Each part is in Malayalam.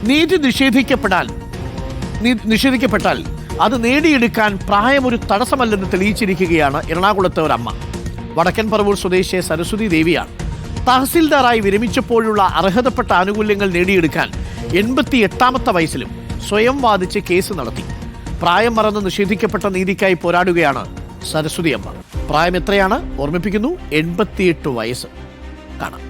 നീതി നിഷേധിക്കപ്പെട്ടാൽ അത് നേടിയെടുക്കാൻ പ്രായം ഒരു തടസ്സമല്ലെന്ന് തെളിയിച്ചിരിക്കുകയാണ് എറണാകുളത്തെ ഒരമ്മ. വടക്കൻ പറവൂർ സ്വദേശി സരസ്വതി ദേവിയാണ്. തഹസിൽദാറായി വിരമിച്ചപ്പോഴുള്ള അർഹതപ്പെട്ട ആനുകൂല്യങ്ങൾ നേടിയെടുക്കാൻ 88ാമത്തെ വയസ്സിലും സ്വയം വാദിച്ച് കേസ് നടത്തി. പ്രായം മറന്ന് നിഷേധിക്കപ്പെട്ട നീതിക്കായി പോരാടുകയാണ് സരസ്വതി അമ്മ. പ്രായം എത്രയാണ്? ഓർമ്മിപ്പിക്കുന്നു, 88 വയസ്സ്. കാണാം.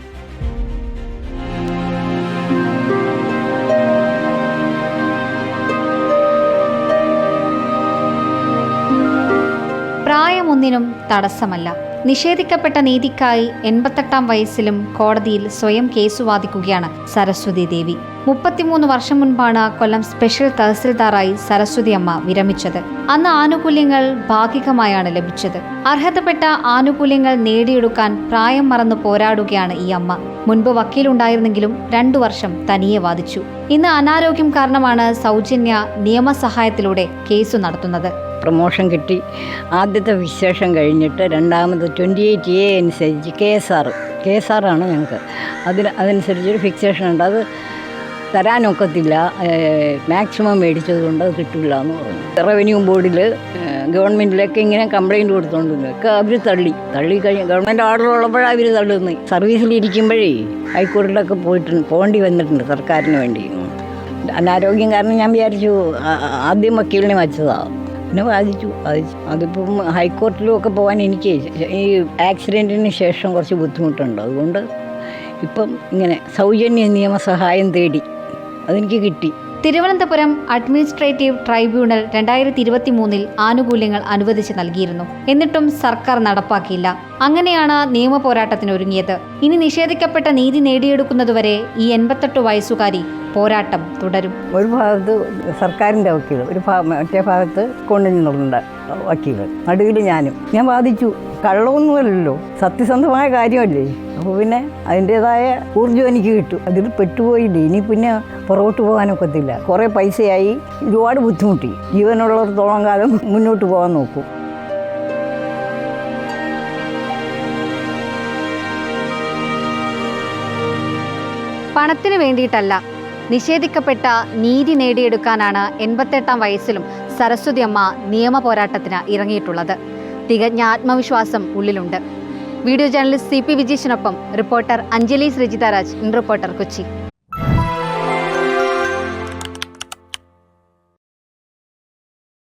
പ്രായമൊന്നിനും തടസ്സമല്ല. നിഷേധിക്കപ്പെട്ട നീതിക്കായി 88ാം വയസ്സിലും കോടതിയിൽ സ്വയം കേസുവാദിക്കുകയാണ് സരസ്വതി ദേവി. 33 വർഷം മുൻപാണ് കൊല്ലം സ്പെഷ്യൽ തഹസിൽദാറായി സരസ്വതി അമ്മ വിരമിച്ചത്. അന്ന് ആനുകൂല്യങ്ങൾ ഭാഗികമായാണ് ലഭിച്ചത്. അർഹതപ്പെട്ട ആനുകൂല്യങ്ങൾ നേടിയെടുക്കാൻ പ്രായം മറന്നു പോരാടുകയാണ് ഈ അമ്മ. മുൻപ് വക്കീലുണ്ടായിരുന്നെങ്കിലും 2 വർഷം തനിയെ വാദിച്ചു. ഇന്ന് അനാരോഗ്യം കാരണമാണ് സൗജന്യ നിയമസഹായത്തിലൂടെ കേസു നടത്തുന്നത്. പ്രൊമോഷൻ കിട്ടി. ആദ്യത്തെ വിശേഷം കഴിഞ്ഞിട്ട് രണ്ടാമത് 28A അനുസരിച്ച് KSR ഞങ്ങൾക്ക്. അതനുസരിച്ചൊരു ഫിക്സേഷൻ ഉണ്ട്. അത് തരാനൊക്കത്തില്ല, മാക്സിമം മേടിച്ചത് കൊണ്ട് അത് കിട്ടില്ല എന്ന് പറഞ്ഞു. റവന്യൂ ബോർഡിൽ ഗവൺമെൻറ്റിലൊക്കെ ഇങ്ങനെ കംപ്ലയിൻറ്റ് കൊടുത്തോണ്ടിരുന്നൊക്കെ അവർ തള്ളി കഴിഞ്ഞ് ഗവൺമെൻറ് ഓർഡർ ഉള്ളപ്പോഴാണ് അവർ തള്ളുന്നത്. സർവീസിലിരിക്കുമ്പോഴേ ഹൈക്കോടതിയിലൊക്കെ പോകേണ്ടി വന്നിട്ടുണ്ട് സർക്കാരിന് വേണ്ടി. അനാരോഗ്യം കാരണം ഞാൻ വിചാരിച്ചു ആദ്യം വക്കീലിനെ വച്ചതാണ്. പിന്നെ വാദിച്ചു. അതിപ്പം ഹൈക്കോടതിയിലും ഒക്കെ പോകാൻ എനിക്ക് ഈ ആക്സിഡൻറ്റിന് ശേഷം കുറച്ച് ബുദ്ധിമുട്ടുണ്ട്. അതുകൊണ്ട് ഇപ്പം ഇങ്ങനെ സൗജന്യ നിയമസഹായം തേടി അതെനിക്ക് കിട്ടി. തിരുവനന്തപുരം അഡ്മിനിസ്ട്രേറ്റീവ് ട്രൈബ്യൂണൽ 2023 ആനുകൂല്യങ്ങൾ അനുവദിച്ച് നൽകിയിരുന്നു. എന്നിട്ടും സർക്കാർ നടപ്പാക്കിയില്ല. അങ്ങനെയാണ് നിയമ പോരാട്ടത്തിന് ഒരുങ്ങിയത്. ഇനി നിഷേധിക്കപ്പെട്ട നീതി നേടിയെടുക്കുന്നതുവരെ ഈ 88 വയസ്സുകാരി പോരാട്ടം തുടരും. ഒരു ഭാഗത്ത് സർക്കാരിൻ്റെ വക്കീൽ, മറ്റേ ഭാഗത്ത് കൊണ്ടുവന്നിട്ടുണ്ട് വക്കീൽ, നടുവിൽ ഞാൻ വാദിച്ചു. കള്ളമൊന്നുമല്ലല്ലോ, സത്യസന്ധമായ കാര്യമല്ലേ. അപ്പോൾ പിന്നെ അതിൻ്റേതായ ഊർജ്ജം എനിക്ക് കിട്ടും. അതിൽ പെട്ടുപോയില്ലേ, ഇനി പിന്നെ പുറകോട്ട് പോകാനൊക്കത്തില്ല. കുറേ പൈസയായി, ഒരുപാട് ബുദ്ധിമുട്ടി. ജീവനുള്ളിടത്തോളം കാലം മുന്നോട്ട് പോകാൻ നോക്കും. പണത്തിന് വേണ്ടിയിട്ടല്ല, നിഷേധിക്കപ്പെട്ട നീതി നേടിയെടുക്കാനാണ് 88ാം വയസ്സിലും സരസ്വതി അമ്മ നിയമ പോരാട്ടത്തിന് ഇറങ്ങിയിട്ടുള്ളത്. തികഞ്ഞ ആത്മവിശ്വാസം ഉള്ളിലുണ്ട്. വീഡിയോ ജേർണലിസ്റ്റ് CP വിജീഷിനൊപ്പം reporter Anjali Sreejitharaj, in reporter, Kochi.